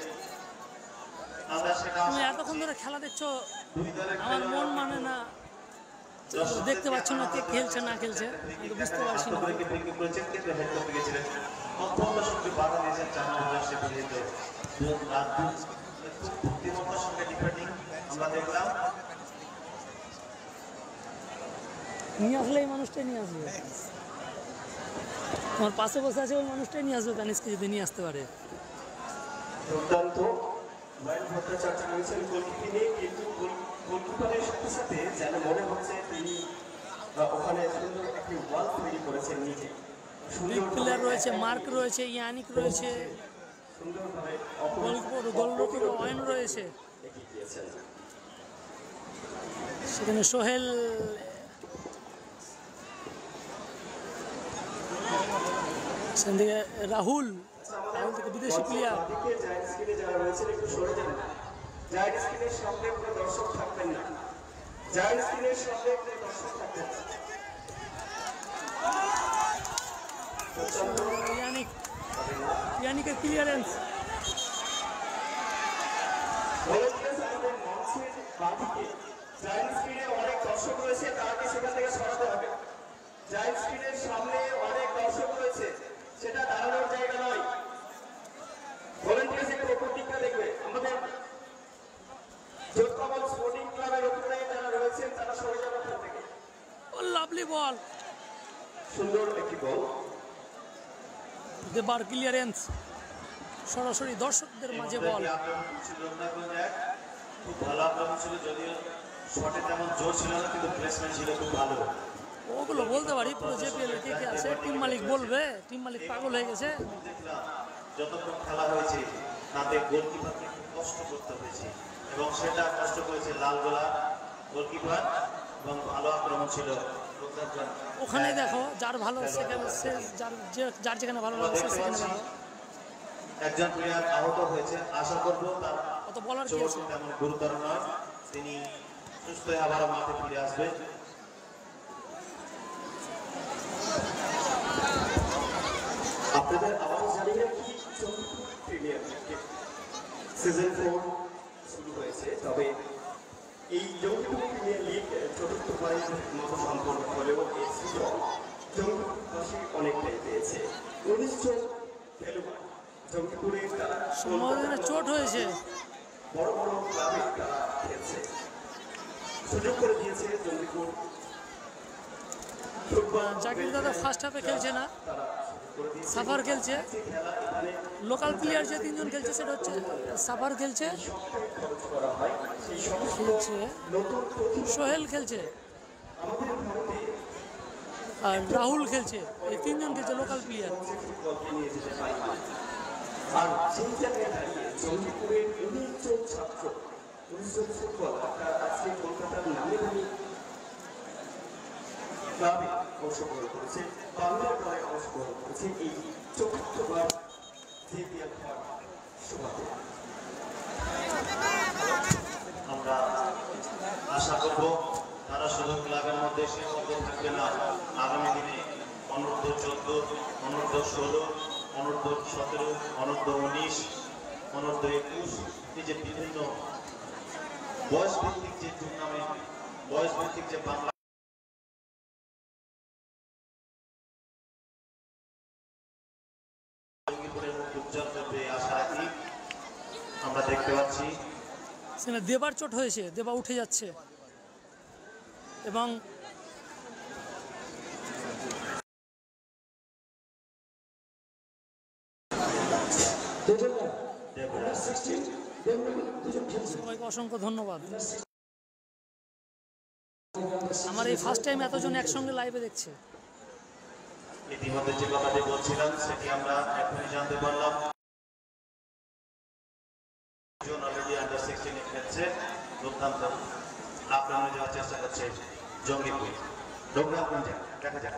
আমরা সেটা তুমি এতক্ষণ ধরে খেলা দেখছো, দুই দলের আমার মন মানে না। দেখতে পাচ্ছ না কে খেলছে না খেলছে, কিন্তু বুঝতে পারছি না। নিয়ে আসলে এই মানুষটাই নিয়ে আসবে, তোমার পাশে বসে আছে ওই মানুষটাই নিয়ে আসবে তানিশকে যদি নিয়ে আসতে পারে। দুর্দান্ত নয়ন ভট্টাচার্য রয়েছেন গোলকিপিংয়ে, কিন্তু গোলকিপারের সাথে সাথে যেন মনে হচ্ছে তিনি ওখানে সুন্দর একটি ওয়াল তৈরি করেছেন নিজে। বিগ প্লেয়ার রয়েছে, মার্ক রয়েছে, ইয়ানিক রয়েছে, সুন্দরভাবে গোলরক্ষক অয়ন রয়েছে, এগিয়ে গিয়েছেন। সেখানে সোহেল, সেখান থেকে রাহুল থেকে বিদেশি প্লেয়ার। দিকে জায়ান্ট স্ক্রিনে যারা রয়েছেন একটু সরে যান, জায়ান্ট স্ক্রিনের সামনে কোনো দর্শক থাকবেন না, জায়ান্ট স্ক্রিনের সামনে কোনো দর্শক থাকবেন না। ইয়ানিকের ক্লিয়ারেন্স, আমাদের মঞ্চের বাঁদিকে জায়ান্ট স্ক্রিনে অনেক দর্শক রয়েছে, তাকে সেখান থেকে সরাতে হবে। জায়ান্ট স্ক্রিনের সামনে অনেক দর্শক রয়েছে, সেটা দাঁড়ানোর জায়গা নয়। ভলেন্টিয়ার্স একটু ওপর দিকটা দেখবে। আমাদের জোরকামল স্পোর্টিং ক্লাবের উপরে যারা রয়েছেন তারা সরে যাবে ওখান থেকে। ও লাভলি বল, সুন্দর একটি বল, দেবার ক্লিয়ারেন্স, সরাসরি দর্শকদের মাঝে বল। খুব ভালো আক্রমণ ছিল, যদিও শটে তেমন জোর ছিল না, কিন্তু প্লেসমেন্ট ছিল খুব ভালো। ওগুলো বলতে পারি, পুরো জেপিএল কে কে আছে টিম মালিক বলবে, টিম মালিক পাগল হয়ে গেছে। দেখলাম যতক্ষণ খেলা হয়েছে তাতে গোলকিপারকে খুব কষ্ট করতে হয়েছে, এবং সেটা কষ্ট করেছে লালগোলা গোলকিপার, এবং ভালো আক্রমণ ছিল। ওখানে দেখো যার ভালো সেখানে সে যার যেখানে ভালো লাগে সে সেখানে ভালো। একজন প্লেয়ার আহত হয়েছে, আশা করব তার কত বলার কি চোট আছে, তেমন গুরুতর নয়, তিনি সুস্থ হয়ে আবার মাঠে ফিরে আসবেন। আপনাদের আওয়াজ জানিয়ে কি প্রিমিয়ার সিজন 4 শুরু হয়েছে, তবে এই জঙ্গিপুর প্রিমিয়ার লিগ চতুর্থবারের মতো সম্পন্ন হলেও এই সিজন জঙ্গিপুরবাসী অনেকটাই পেয়েছে। 19 জন খেলোয়াড় জঙ্গিপুরে তারা চোট হয়েছে, বড় বড় ক্লাবে তারা খেলছে, সুযোগ করে দিয়েছে জঙ্গিপুর ফুটবল। জাকির দাদা ফার্স্ট হাফে খেলছে না, সাফার খেলছে। লোকাল প্লেয়ার যে তিনজন খেলছে সেটা হচ্ছে সাফার খেলছে, সোহেল খেলছে আর রাহুল খেলছে, এই তিনজন খেলছে লোকাল প্লেয়ার। আর সেই জায়গায় দাঁড়িয়ে জঙ্গিপুরের 19 জন ছাত্র, 19 জন ফুটবলার আজকে কলকাতার নামে দামি ক্লাবে অংশগ্রহণ করেছে, বাংলার দলে অংশগ্রহণ করেছে এই চতুর্থবার জেপিএল সভাতে। আমরা আশা করব তারা শুধু ক্লাবের মধ্যে সীমাবদ্ধ থাকবে না, আগামী দিনে অনূর্ধ্ব 14, অনূর্ধ্ব 16, অনূর্ধ্ব 17, অনূর্ধ্ব 19, অনূর্ধ্ব 21, এই যে বিভিন্ন বয়সভিত্তিক যে টুর্নামেন্ট, বয়সভিত্তিক যে বাংলা উজ্জ্বল করবে আশা রাখি। আমরা দেখতে পাচ্ছি সেখানে দেবার চোট হয়েছে, দেবা উঠে যাচ্ছে এবং সবাইকে অসংখ্য ধন্যবাদ। আমার এই ফার্স্ট টাইম এতজন একসঙ্গে লাইভে দেখছে। ইতিমধ্যে যে কথাটি বলছিলাম সেটি আমরা এখনই জানতে পারলাম, অলরেডি আন্ডার 16 খেলছে, দুর্দান্ত আক্রমণে যাওয়ার চেষ্টা করছে জঙ্গিপুর। দেখা যাক।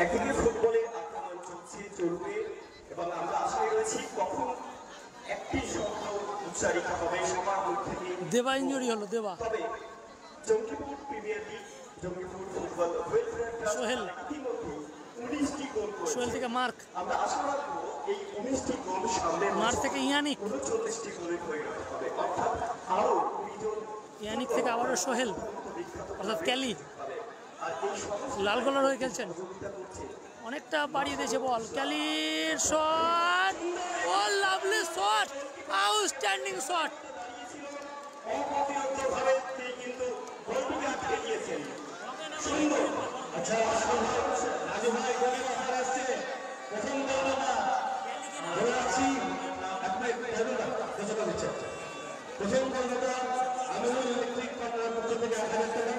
একদিকে ফুটবলের আক্রমণ চলছে, চলবে, এবং আমরা আশায় রয়েছি কখন একটি শব্দ উচ্চারিত হবে সবার মুখ থেকে। দেবা ইঞ্জুরি হলো, দেবা। তবে Jangipur premier league, Jangipur football welfare club Sohel ইতিমধ্যে 19টি গোল করেছে। সোহেল থেকে মার্ক, আমরা আশা রাখবো এই 19টি গোল সামনে মার্ক থেকে ইয়ানিক, 39টি গোলে পরিণত হবে, অর্থাৎ আরো 20 জন ইয়ানিক থেকে আবারও সোহেল। বিখ্যাত অর্থাৎ ক্যালি লালগোলার হয়ে খেলছেন, অনেকটা বাড়িয়ে দিয়েছে বল। ক্যালির শট, ও লাভলি শট, আউটস্ট্যান্ডিং শট। আচ্ছা রাজু ভাই গোলের অফার আসছে, প্রথম গোলটা ধরে রাখছি আপনার প্রথম গোলটা আমিনুল ইলেকট্রিক পার্টনার পক্ষ থেকে 1000 টাকা,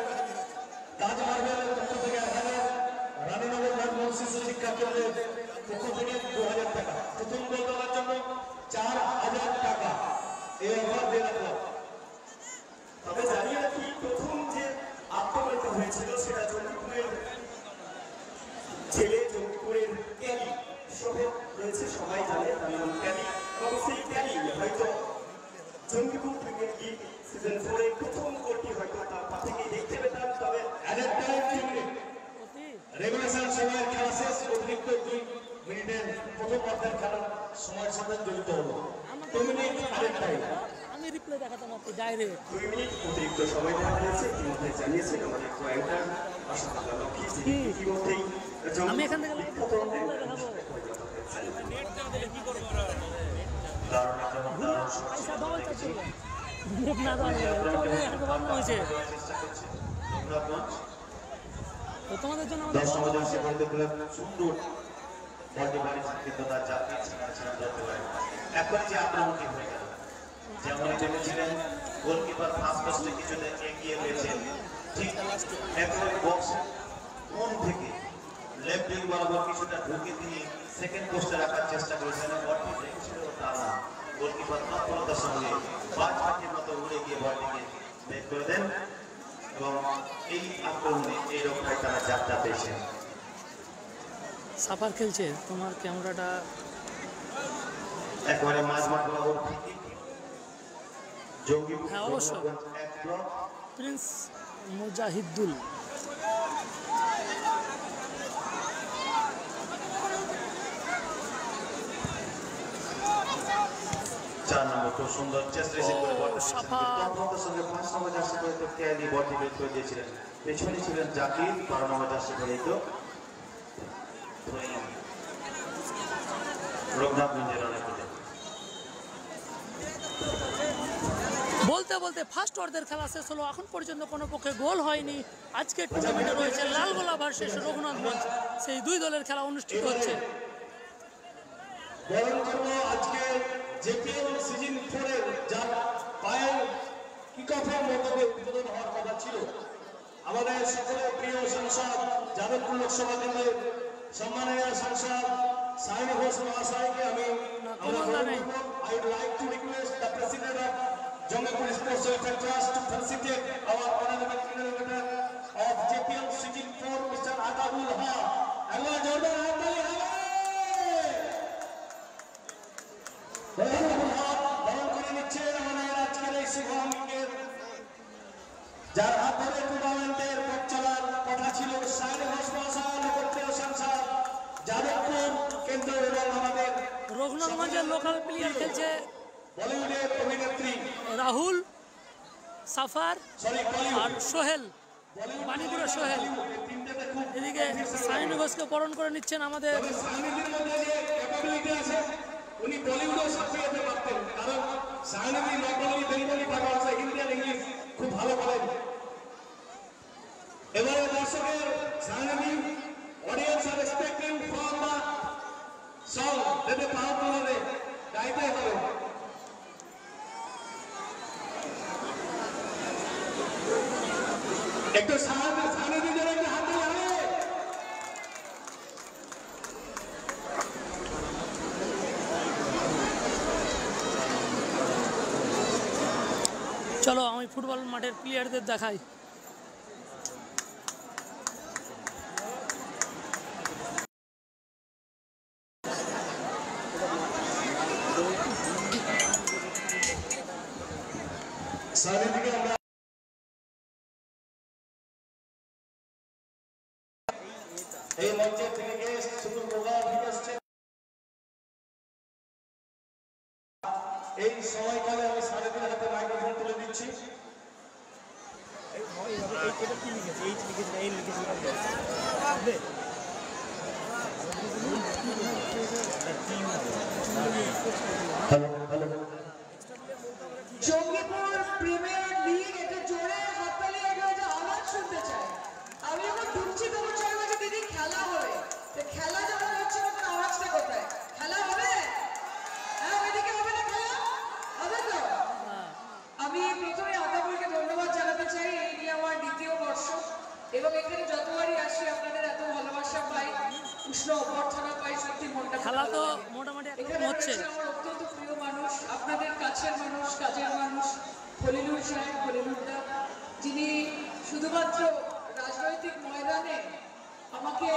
তাজ মার্বেলের পক্ষ থেকে 1000, রানীনগর ব্রাহ্মণ শিশু শিক্ষা কেন্দ্রের পক্ষ থেকে 2000 টাকা। প্রথম গোল করার জন্য 4000 টাকা এই অফার দিয়ে রাখলাম। তবে জানিয়ে রাখি প্রথম যে আক্রমণটা হয়েছিল সেটা জঙ্গিপুরের ছেলে, জঙ্গিপুরের ক্যালি সোহেল রয়েছে, সবাই জানে তার নাম ক্যালি, এবং সেই ক্যালি হয়তো জঙ্গিপুর ক্রিকেট লিগ সিজন 4 এর প্রথম গোলটি হয়তো তার পা থেকেই দেখতে পেতাম। তবে রেগুলেশন সময়ের খেলা শেষ, অতিরিক্ত 2 মিনিটের প্রথম অর্ধের খেলার সময়ের সাথে জড়িত হলো 2 মিনিট আরেক টাইম। আমি রিপ্লে দেখাতাম আপনি ডাইরেক্ট। 2 মিনিট অতিরিক্ত সময় দেওয়া হয়েছে, ইতিমধ্যে জানিয়েছেন আমাদের কোয়ান্টার আশাফুল্লাহ লক্ষ্মী, যিনি ইতিমধ্যেই আমি এখান থেকে বিখ্যাত পয়সা দেওয়া চাচ্ছি না, দেওয়া হয়েছে তো তোমাদের জন্য আমাদের সুন্দর বডি বাড়ি কিন্তু তার জাতীয় ধরতে পারে। এখন যে আক্রমণটি হয়ে গেল, যেমন ভেবেছিলেন গোলকিপার ফার্স্ট পোস্টে কিছুটা এগিয়ে রয়েছেন, ঠিক একেবারে বক্স কোন থেকে লেফট উইং বরাবর কিছুটা ঢুকে দিয়ে সেকেন্ড পোস্টে রাখার চেষ্টা করেছেন। বলটি দেখছিল তা না, গোলকিপার তৎপরতার সঙ্গে বাজ পাখির মতো উড়ে গিয়ে বলটিকে বের করে দেন এবং এই আক্রমণে এই রক্ষায় তারা যাত্রা পেয়েছেন। সাফার খেলছে, তোমার ক্যামেরাটা একেবারে মাঝ মাঠ বরাবর জঙ্গিপুর হ্যাঁ অবশ্যই। এক ব্লক প্রিন্স মুজাহিদুল চার নম্বর খুব সুন্দর চেস্ট রেসিং করে বলটা তৎপরতার সঙ্গে 5 নম্বর জার্সি পরে তো ক্যালি বলটি বের করে দিয়েছিলেন। পেছনে ছিলেন জাকির, 12 নম্বর জার্সি পরে তো রঘুনাথ মিঞ্জের অনেক বলতে বলতে ফার্স্ট অর্ধের খেলা শেষ হলো, এখন পর্যন্ত কোনো পক্ষে গোল হয়নি। আজকের টুর্নামেন্টে রয়েছে লালগোলা ভার্সেস রঘুনাথগঞ্জ, সেই দুই দলের খেলা অনুষ্ঠিত হচ্ছে। বরণ করব আজকে জেপিএল সিজন 4 এর যার পায়ের কিকঅফের মধ্যে উদ্বোধন হওয়ার কথা ছিল, আমাদের সকলের প্রিয় সাংসদ যাদবপুর লোকসভা কেন্দ্রের সম্মানীয় সাংসদ সাইন ঘোষ মহাশয়কে আমি I would like to request the president of Jangapur Sports Welfare Trust to felicitate our honorable innovator of JPL Season 4, Mr. Atabul Haq. Allah Jordan Atali Atabul Haq বরণ করে নিচ্ছেন আমাদের আজকের এই শুভারম্ভের, যার হাত ধরে টুর্নামেন্টের পথ চলার কথা ছিল সাইন ঘোষ মহাশয়, লোকপ্রিয় সাংসদ যাদবপুর কেন্দ্র এবং আমাদের রঘুনাথগঞ্জের লোকাল প্লেয়ার খেলছে বলিউডের অভিনেত্রী রাহুল, সাফার আর সোহেল, বাণীপুরের সোহেল। এদিকে সাইন ঘোষকে বরণ করে নিচ্ছেন আমাদের সাইনিধির মধ্যে যে ক্যাপাবিলিটি আছে, উনি বলিউডেও সাফিয়ে যেতে পারতেন, কারণ Sainidhi not only Bengali but also Hindi আর ইংলিশ খুব ভালো বলেন। এবারে দর্শকের Sainidhi audience are expecting from the song যেতে পাও তোলারে গাইতে হবে। একটু সাইনিধি যেন একটু হাত দিয়ে হবে। চলো আমি ফুটবল মাঠের প্লেয়ারদের দেখাই। সাইনিধিকে আমরা এই মঞ্চে থেকে গিয়ে শুধু প্রোগ্রাম নিয়ে আসছে। এই সময়কালে আমি সাইনিধির হাতে মাইক্রোফোন তুলে দিচ্ছি। জঙ্গিপুর প্রিমিয়ার লিগ, এটা জোরে হাততালি একটা আওয়াজ শুনতে চাই। আমি যখন ঢুকছি তখন সবাই বলছে দিদি খেলা হবে, খেলা যখন হচ্ছে তখন আওয়াজটা কোথায়? খেলা হবে? হ্যাঁ, ওইদিকে হবে না খেলা? হবে তো? আমি প্রথমে আদাবুলকে ধন্যবাদ জানাতে চাই। এই নিয়ে আমার দ্বিতীয় বর্ষ এবং এখানে যতবারই আসি আপনাদের এত ভালোবাসা পাই, উষ্ণ অভ্যর্থনা পাই, সত্যি মনটা খেলা তো মোটামুটি এখানে হচ্ছে। আমার অত্যন্ত প্রিয় মানুষ, আপনাদের কাছের মানুষ, কাজের মানুষ, খলিলুর সাহেব, খলিলুরদা, যিনি শুধুমাত্র রাজনৈতিক ময়দানে আমাকে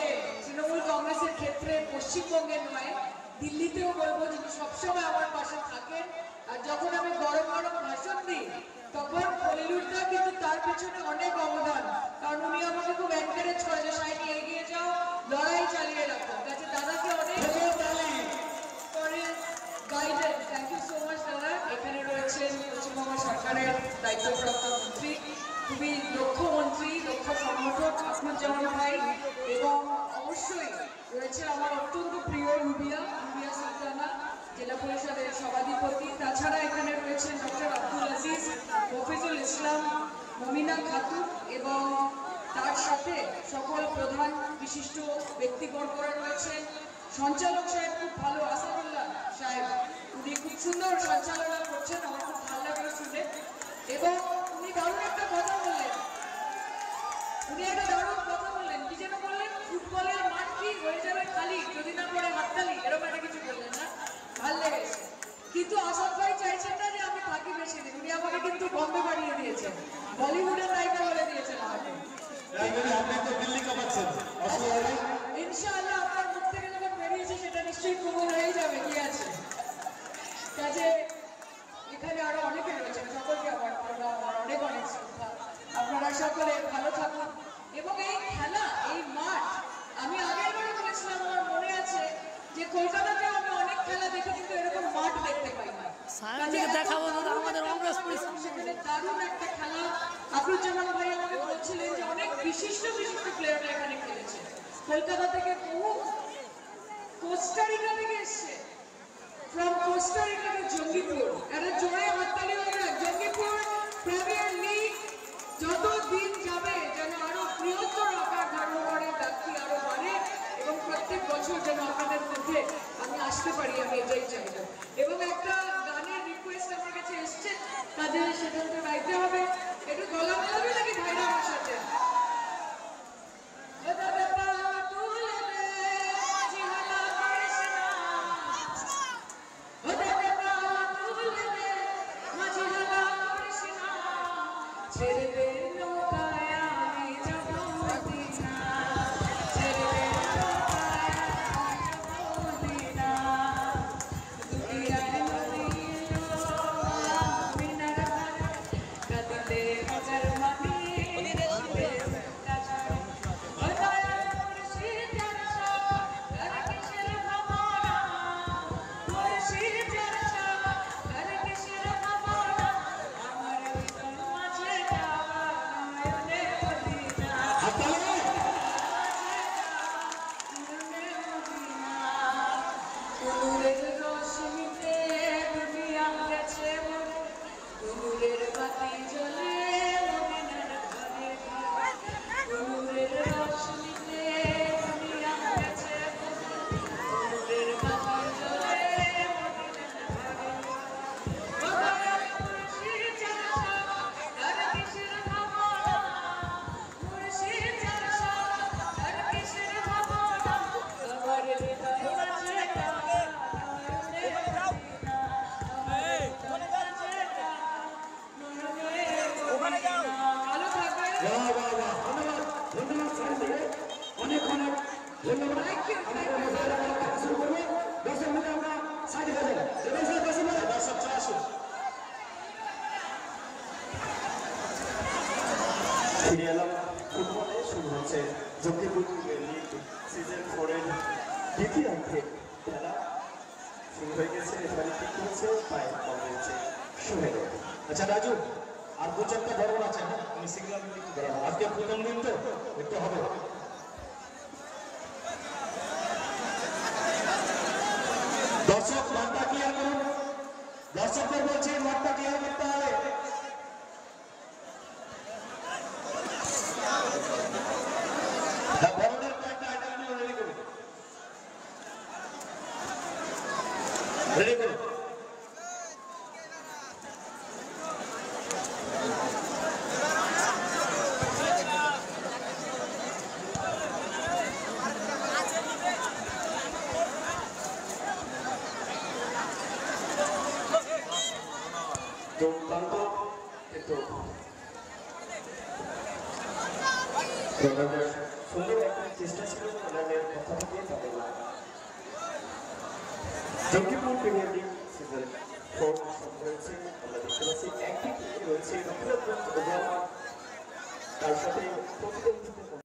তৃণমূল কংগ্রেসের ক্ষেত্রে পশ্চিমবঙ্গের নয়, দিল্লিতেও বলবো, যিনি সবসময় আমার পাশে থাকেন। আর যখন আমি গরম গরম ভাষণ দিই তখন খলিলুরদা কিন্তু তার পেছনে অনেক অবদান, কারণ উনি আমাকে খুব এনকারেজ করে যে সাইনি এগিয়ে যাও, লড়াই চালিয়ে রাখো। কাছে দাদাকে অনেক guidance, thank you so much দাদা। এখানে রয়েছেন পশ্চিমবঙ্গ সরকারের দায়িত্বপ্রাপ্ত মন্ত্রী, খুবই দক্ষ মন্ত্রী, দক্ষ সংগঠক আফরুজ্জামান ভাই, এবং অবশ্যই রয়েছে আমার অত্যন্ত প্রিয় রুবিয়া সুলতানা, জেলা পরিষদের সভাধিপতি। তাছাড়া এখানে রয়েছেন ডক্টর আব্দুল আজিজ, মফিজুল ইসলাম, মমিনা খাতুন, এবং তার সাথে সকল প্রধান বিশিষ্ট ব্যক্তিবর্গরা রয়েছেন। সঞ্চালক সাহেব খুব ভালো, আসাদুল্লাহ সাহেব, উনি খুব সুন্দর সঞ্চালনা করছেন, আমার খুব ভালো লাগলো শুনে। এবং উনি দারুণ একটা কথা বললেন, কি যেন বললেন, ফুটবলের মাঠ কি হয়ে যাবে খালি যদি না পড়ে হাততালি, এরকম একটা কিছু বললেন না? ভাল লেগেছে। কিন্তু আসাদ ভাই চাইছেন না যে আমি থাকি বেশি দিন, উনি আমাকে কিন্তু বম্বে বানিয়ে দিয়েছেন, বলিউডের নায়িকা বলে দিয়েছেন আমাকে। ইনশাআল্লাহ আপনার মুখ থেকে যখন বেরিয়েছে সেটা নিশ্চয়ই কবুল হয়ে যাবে, কি আছে। কাজে এখানে আরো অনেকে রয়েছেন, সকলকে আমার অনেক অনেক শ্রদ্ধা। আপনারা সকলে ভালো থাকুন। এবং এই খেলা, এই মাঠ, আমি আগের বারে বলেছিলাম, আমার মনে আছে যে কলকাতাতে আমি অনেক খেলা দেখে কিন্তু এরকম মাঠ দেখতে পাই না। দেখাবো আমাদের সেখানে দারুণ একটা খেলা। আফরুজ্জামান ভাই আমাকে বলছিলেন যে অনেক বিশিষ্ট প্লেয়াররা এখানে খেলেছে। কলকাতা থেকে বহু, কোস্টারিকা থেকে এসছে, ফ্রম কোস্টারিকা টু জঙ্গিপুর। একটা জোরে হাততালি হবে না? জঙ্গিপুর প্রিমিয়ার লিগ যত দিন যাবে যেন আরো বৃহত্তর আকার ধারণ করে, ব্যক্তি আরো বাড়ে, এবং প্রত্যেক বছর যেন আপনাদের মধ্যে আমি আসতে পারি, আমি এটাই চাইব। এবং একটা গানের রিকোয়েস্ট আমার কাছে এসছে, কাজে সেটা তো গাইতে হবে। একটু গলা মেলাবে নাকি ভাইরা আমার সাথে? ফিরে এলাম ফুটবলে। শুরু হচ্ছে জঙ্গিপুর লিগ সিজন 4 এর দ্বিতীয়ার্ধে খেলা শুরু হয়ে গেছে। এবারে ঠিক হচ্ছে পায়ে বল হয়েছে সোহেল। আচ্ছা রাজু, আর দু চারটা বড় আছে, হ্যাঁ আমি সিগন্যাল আজকে প্রথম দিন তো একটু হবে। দর্শক মানটা ক্লিয়ার করুন, দর্শকদের বলছি মাঠটা ক্লিয়ার করতে হবে। বড়দের কয়েকটা আইটেম রেডি করুন, রেডি করুন। দুর্দান্ত কিন্তু সুন্দর একটা চেষ্টা ছিল ওনাদের কথা থেকে তাদের জঙ্গিপুর প্রিমিয়ার লিগ সিজন 4 রয়েছে। আমরা দেখতে পাচ্ছি একটি টিম রয়েছে রঘুনাথগঞ্জ এবং তার সাথে প্রতিদ্বন্দ্বিতা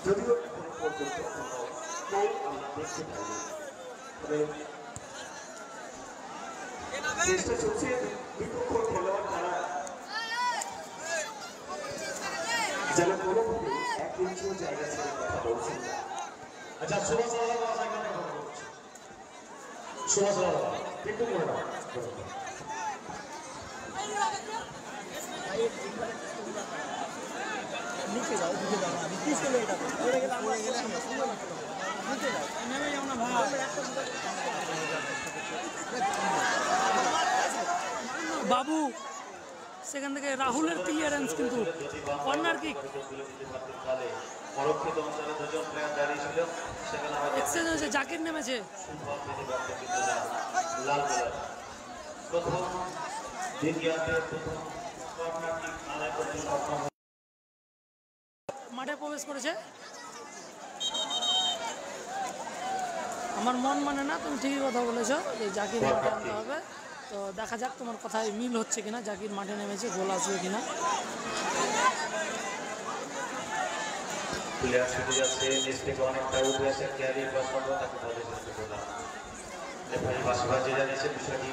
যদিও এখন পর্যন্ত গোল আমরা দেখতে পাইনি, তবে চেষ্টা চলছে বিপক্ষ খেলোয়াড় তারা যেন কোনোভাবে এক ইঞ্চিও জায়গা ছেড়ে কথা বলছেন না। আচ্ছা, সুভাষ সুভাষ একটু করে দাও। নিচে যাও, দিকে যাও, আমি কি চলে এটা পড়ে গেলে আমরা নিচে যাও, নেমে যাও না ভাই। বাবু সেখান থেকে রাহুলের ক্লিয়ারেন্স, কিন্তু কর্নার কিক এক্সচেঞ্জ হয়েছে, জাকির নেমেছে। মাঠে প্রবেশ করেছে। আমার মন মানে না, তুমি ঠিকই কথা বলেছো যে জাকির মাঠে আনতে হবে। তো দেখা যাক তোমার কথায় মিল হচ্ছে কিনা, জাকির মাঠে নেমেছে, গোল আসবে কিনা। প্লেয়ার ছুটে যাচ্ছে, নিচ থেকে অনেকটা উঠে আসে, ক্যারি বা সর্ব তাকে ধরে চেষ্টা করলাম। রেফারি বাসিবাজি জানিয়েছে বিষয়টি।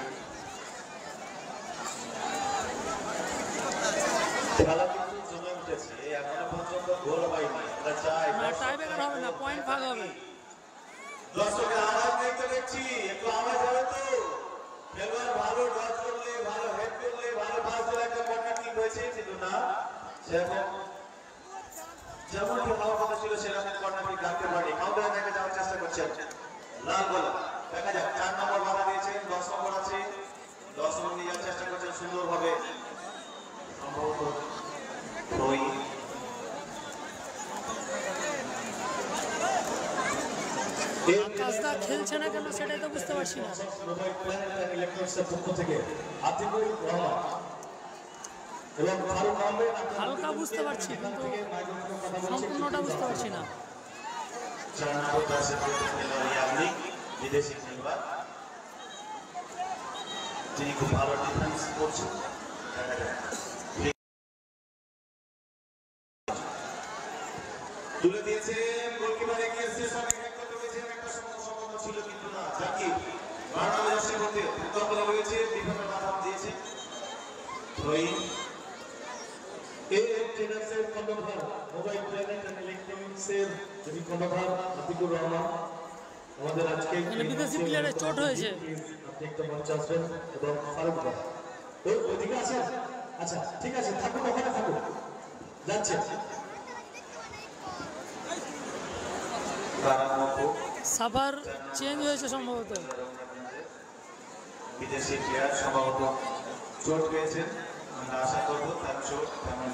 খেলা কিন্তু জমে উঠেছে, এখনো পর্যন্ত গোল হয়নি। আমরা চাই না, টাইব্রেকার হবে না, পয়েন্ট ভাগ হবে। দর্শকের আওয়াজ দেখতে দেখছি, একটু আওয়াজ হবে তো। খেলোয়াড় ভালো ডজ করলে, ভালো হেড করলে, ভালো পাস দিলে একটা কর্নার কিক হয়েছে, কিন্তু না সেরকম যেমনটি হওয়ার কথা ছিল সেরকম কর্নার কিক ডাকতে পারেনি। কাউন্টারে দেখে যাওয়ার চেষ্টা করছেন লাল গোলা। দেখা যাক, 4 নম্বর বাধা দিয়েছেন, 10 নম্বর আছে, 10 নম্বর নিয়ে যাওয়ার চেষ্টা করছেন সুন্দরভাবে, সম্ভবত রোই। আকাশদা খেলছে না কেন সেটাই তো বুঝতে পারছি না। ইলেকট্রনিক্সের পক্ষ থেকে আতিকুর রহমান এবং ফারুক আহমেদ হালকা বুঝতে পারছি, কিন্তু সম্পূর্ণটা বুঝতে পারছি না। 4 নম্বর দর্শক খেলোয়াড় ইয়াবলিক, বিদেশি খেলোয়াড়, তিনি খুব ভালো ডিফেন্স করছেন। তুলে দিয়েছে গোলকিপার, এগিয়ে এসে সঙ্গে হেড করতে পেরেছেন, একটা সম্ভাবনা ছিল কিন্তু না। জাকির বাংলাদেশের মধ্যে উত্তরবঙ্গ রয়েছে, ডিফেন্ডার বাধা দিয়েছে। রোহিত ট্রেনার্সের কর্ণধার, মোবাইল প্ল্যানেট এন্ড ইলেকট্রনিক্সের যিনি কর্ণধার আতিকুর রহমান আমাদের আজকে বিদেশি প্লেয়ারের চোট হয়েছে। আপনি একটা মঞ্চে আসবেন এবং ফারুক ভাই ওইদিকে আছেন। আচ্ছা ঠিক আছে, থাকুন ওখানে থাকুন, যাচ্ছে। সাভার চেঞ্জ হয়েছে সম্ভবত। বিদেশি প্লেয়ার সম্ভবত চোট পেয়েছেন, আমরা আশা করবো তার চোট তেমন